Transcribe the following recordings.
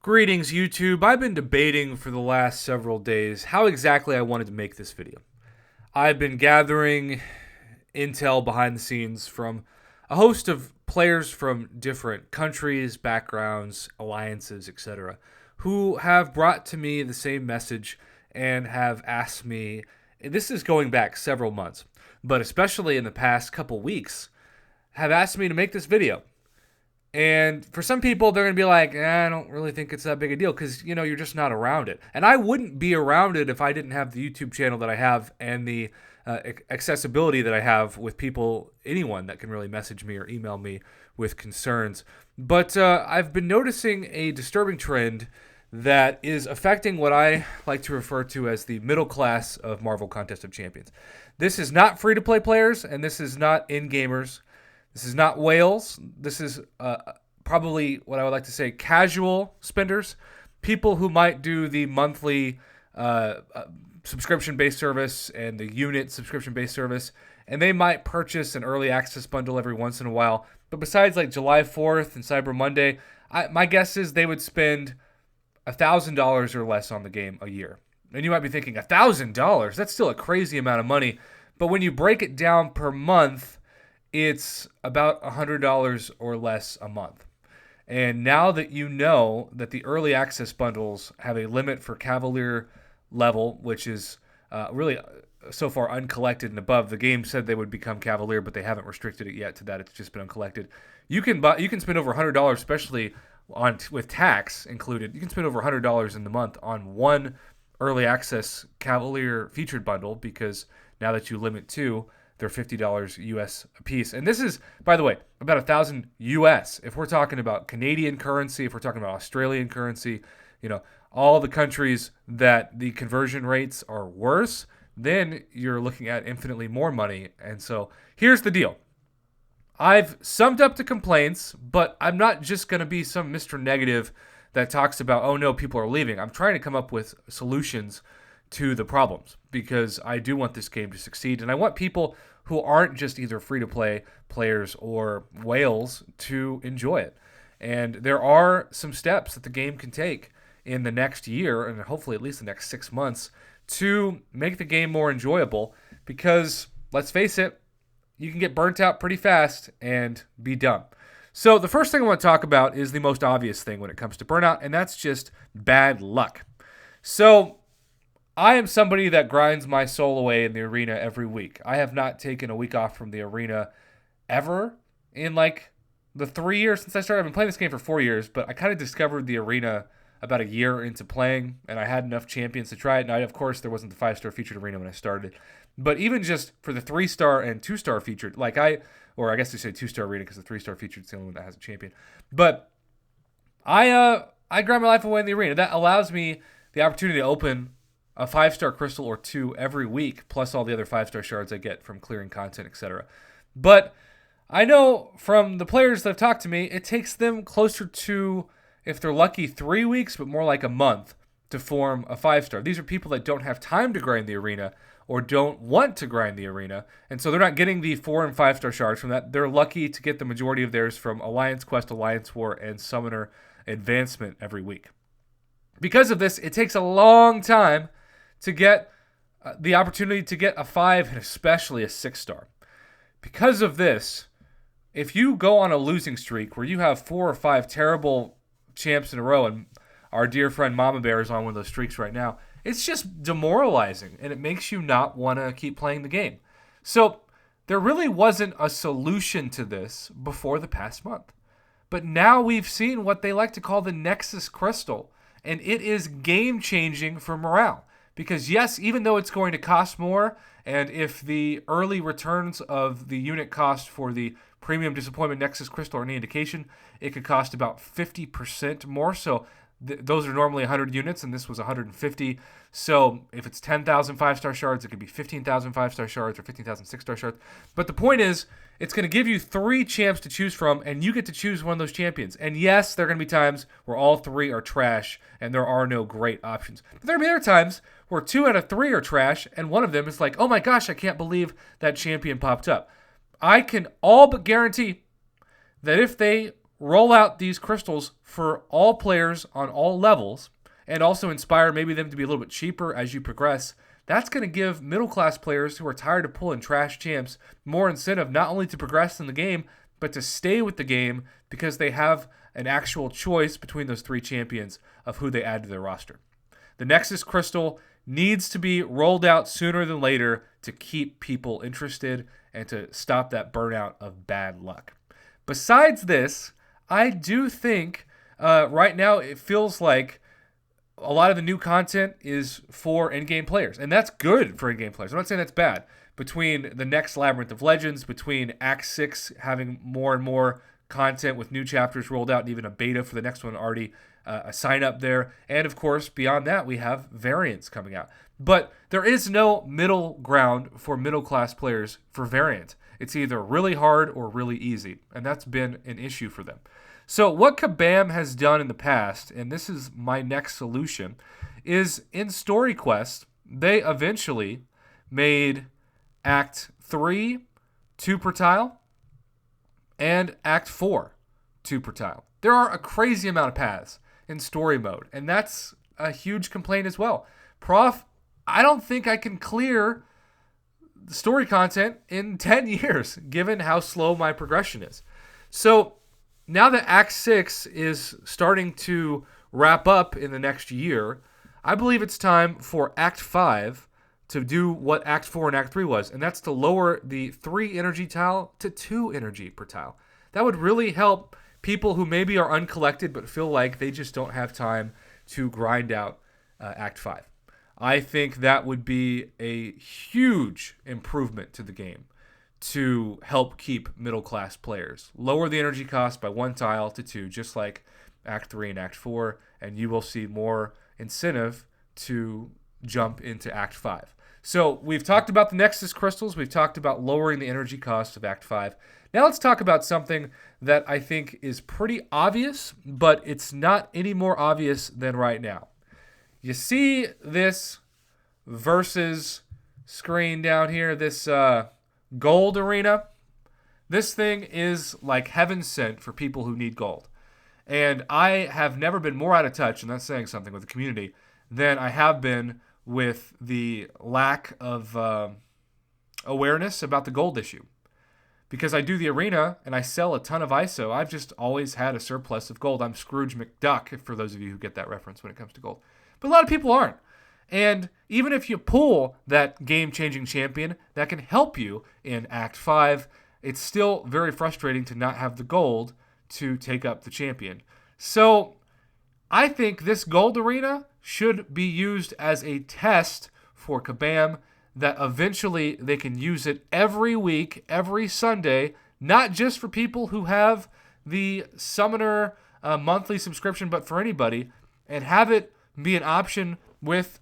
Greetings, YouTube. I've been debating for the last several days how exactly I wanted to make this video. I've been gathering intel behind the scenes from a host of players from different countries, backgrounds, alliances, etc., who have brought to me the same message and have asked me. This is going back several months, but especially in the past couple weeks, have asked me to make this video. And for some people, they're going to be like, I don't really think it's that big a deal because, you're just not around it. And I wouldn't be around it if I didn't have the YouTube channel that I have and the accessibility that I have with people, anyone that can really message me or email me with concerns. But I've been noticing a disturbing trend that is affecting what I like to refer to as the middle class of Marvel Contest of Champions. This is not free-to-play players, and this is not in-gamers. This is not whales. This is probably what I would like to say casual spenders, people who might do the monthly subscription-based service and the unit subscription-based service, and they might purchase an early access bundle every once in a while. But besides like July 4th and Cyber Monday, my guess is they would spend $1,000 or less on the game a year. And you might be thinking, $1,000? That's still a crazy amount of money. But when you break it down per month, it's about $100 or less a month. And now that you know that the early access bundles have a limit for Cavalier level, which is really so far uncollected and above. The game said they would become Cavalier, but they haven't restricted it yet to that. It's just been uncollected. You can spend over $100, especially with tax included. You can spend over $100 in the month on one early access Cavalier featured bundle because now that you limit two, they're $50 US a piece. And this is, by the way, about $1,000 US. If we're talking about Canadian currency, if we're talking about Australian currency, all the countries that the conversion rates are worse, then you're looking at infinitely more money. And so here's the deal. I've summed up the complaints, but I'm not just going to be some Mr. Negative that talks about, oh no, people are leaving. I'm trying to come up with solutions to the problems because I do want this game to succeed. And I want people who aren't just either free-to-play players or whales to enjoy it. And there are some steps that the game can take in the next year, and hopefully at least the next 6 months, to make the game more enjoyable because, let's face it, you can get burnt out pretty fast and be done. So the first thing I want to talk about is the most obvious thing when it comes to burnout, and that's just bad luck. So I am somebody that grinds my soul away in the arena every week. I have not taken a week off from the arena ever in like the 3 years since I started. I've been playing this game for 4 years, but I kind of discovered the arena about a year into playing, and I had enough champions to try it. And of course, there wasn't the 5-star featured arena when I started. But even just for the 3-star and 2-star featured, or I guess they say 2-star arena because the 3-star featured is the only one that has a champion. But I grind my life away in the arena. That allows me the opportunity to open a 5-star crystal or two every week, plus all the other 5-star shards I get from clearing content, etc. But I know from the players that have talked to me, it takes them closer to, if they're lucky, 3 weeks, but more like a month to form a 5-star. These are people that don't have time to grind the arena or don't want to grind the arena, and so they're not getting the 4 and 5-star shards from that. They're lucky to get the majority of theirs from Alliance Quest, Alliance War, and Summoner Advancement every week. Because of this, it takes a long time to get the opportunity to get a 5 and especially a 6-star. Because of this, if you go on a losing streak where you have 4 or 5 terrible champs in a row, and our dear friend Mama Bear is on one of those streaks right now, it's just demoralizing, and it makes you not want to keep playing the game. So there really wasn't a solution to this before the past month. But now we've seen what they like to call the Nexus Crystal, and it is game-changing for morale. Because yes, even though it's going to cost more, and if the early returns of the unit cost for the Premium Disappointment Nexus Crystal are any indication, it could cost about 50% more. So those are normally 100 units, and this was 150. So if it's 10,000 5-star shards, it could be 15,000 5-star shards or 15,000 6-star shards. But the point is, it's going to give you 3 champs to choose from, and you get to choose one of those champions. And yes, there are going to be times where all 3 are trash, and there are no great options. But there are other times where 2 out of 3 are trash, and one of them is like, oh my gosh, I can't believe that champion popped up. I can all but guarantee that if they roll out these crystals for all players on all levels and also inspire maybe them to be a little bit cheaper as you progress, that's going to give middle-class players who are tired of pulling trash champs more incentive not only to progress in the game, but to stay with the game because they have an actual choice between those 3 champions of who they add to their roster. The Nexus Crystal needs to be rolled out sooner than later to keep people interested and to stop that burnout of bad luck. Besides this, I do think right now it feels like a lot of the new content is for in-game players, and that's good for in-game players. I'm not saying that's bad. Between the next Labyrinth of Legends, between Act 6 having more and more content with new chapters rolled out and even a beta for the next one already a sign up there, and of course beyond that we have variants coming out. But there is no middle ground for middle-class players for variant. It's either really hard or really easy, and that's been an issue for them. So what Kabam has done in the past, and this is my next solution, is in Story Quest, they eventually made Act 3 2 per tile and Act 4 2 per tile. There are a crazy amount of paths in story mode, and that's a huge complaint as well. Prof, I don't think I can clear the story content in 10 years, given how slow my progression is. So now that Act 6 is starting to wrap up in the next year, I believe it's time for Act 5 to do what Act 4 and Act 3 was, and that's to lower the 3 energy tile to 2 energy per tile. That would really help people who maybe are uncollected but feel like they just don't have time to grind out Act 5. I think that would be a huge improvement to the game to help keep middle-class players. Lower the energy cost by 1 tile to 2, just like Act 3 and Act 4, and you will see more incentive to jump into Act 5. So we've talked about the Nexus Crystals. We've talked about lowering the energy cost of Act 5. Now let's talk about something that I think is pretty obvious, but it's not any more obvious than right now. You see this versus screen down here, this gold arena? This thing is like heaven sent for people who need gold. And I have never been more out of touch, and that's saying something, with the community than I have been with the lack of awareness about the gold issue. Because I do the arena and I sell a ton of ISO, I've just always had a surplus of gold. I'm Scrooge McDuck, for those of you who get that reference when it comes to gold. But a lot of people aren't. And even if you pull that game-changing champion that can help you in Act 5, it's still very frustrating to not have the gold to take up the champion. So I think this gold arena should be used as a test for Kabam, that eventually they can use it every week, every Sunday, not just for people who have the Summoner monthly subscription, but for anybody, and have it be an option with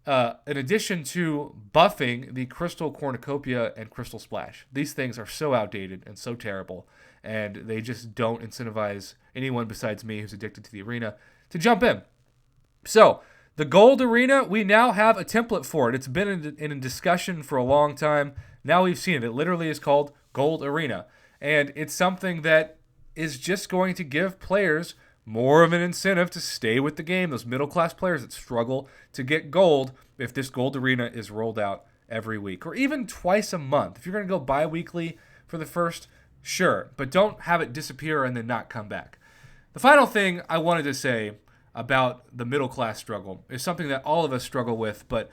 in addition to buffing the Crystal Cornucopia and Crystal Splash. These things are so outdated and so terrible, and they just don't incentivize anyone besides me who's addicted to the arena to jump in. So the gold arena, we now have a template for it. It's been in a discussion for a long time. Now we've seen it. It literally is called Gold Arena, and it's something that is just going to give players more of an incentive to stay with the game. Those middle-class players that struggle to get gold, if this gold arena is rolled out every week or even twice a month. If you're going to go bi-weekly for the first, sure, but don't have it disappear and then not come back. The final thing I wanted to say about the middle-class struggle is something that all of us struggle with, but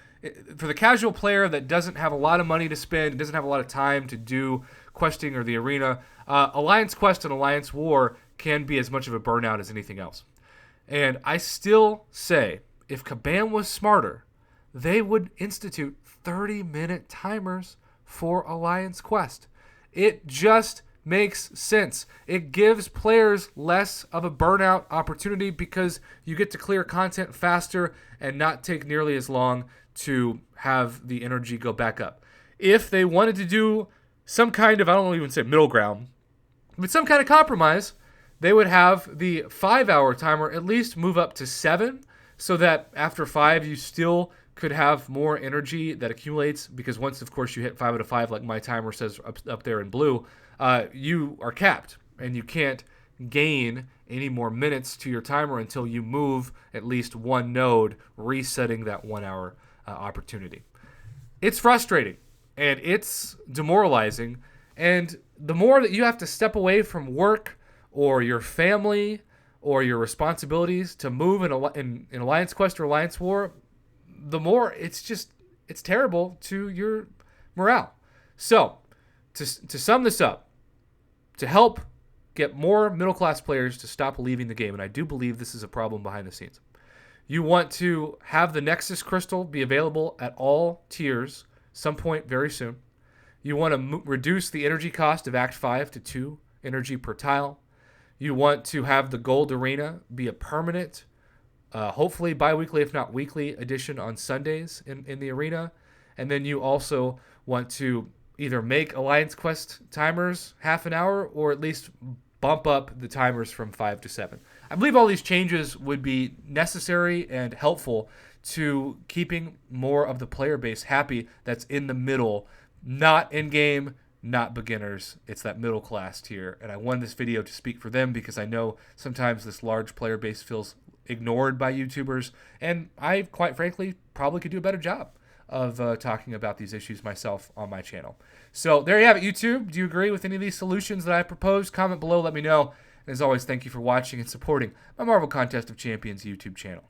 for the casual player that doesn't have a lot of money to spend, doesn't have a lot of time to do questing or the arena, Alliance Quest and Alliance War can be as much of a burnout as anything else. And I still say, if Kabam was smarter, they would institute 30-minute timers for Alliance Quest. It just makes sense. It gives players less of a burnout opportunity because you get to clear content faster and not take nearly as long to have the energy go back up. If they wanted to do some kind of, I don't even say middle ground, but some kind of compromise, they would have the 5-hour timer at least move up to 7, so that after 5 you still could have more energy that accumulates, because once, of course, you hit 5 out of 5, like my timer says up there in blue, you are capped and you can't gain any more minutes to your timer until you move at least one node, resetting that 1 hour opportunity. It's frustrating and it's demoralizing. And the more that you have to step away from work or your family or your responsibilities to move in Alliance Quest or Alliance War, the more it's terrible to your morale. So, to sum this up, to help get more middle-class players to stop leaving the game, and I do believe this is a problem behind the scenes, you want to have the Nexus Crystal be available at all tiers some point very soon. You want to reduce the energy cost of Act 5 to 2 energy per tile. You want to have the Gold Arena be a permanent, hopefully bi-weekly, if not weekly, edition on Sundays in the arena. And then you also want to either make Alliance Quest timers half an hour or at least bump up the timers from 5 to 7. I believe all these changes would be necessary and helpful to keeping more of the player base happy that's in the middle, not in-game, not beginners. It's that middle class tier. And I wanted this video to speak for them because I know sometimes this large player base feels ignored by YouTubers. And I, quite frankly, probably could do a better job of talking about these issues myself on my channel. So there you have it, YouTube. Do you agree with any of these solutions that I proposed? Comment below, let me know. And as always, thank you for watching and supporting my Marvel Contest of Champions YouTube channel.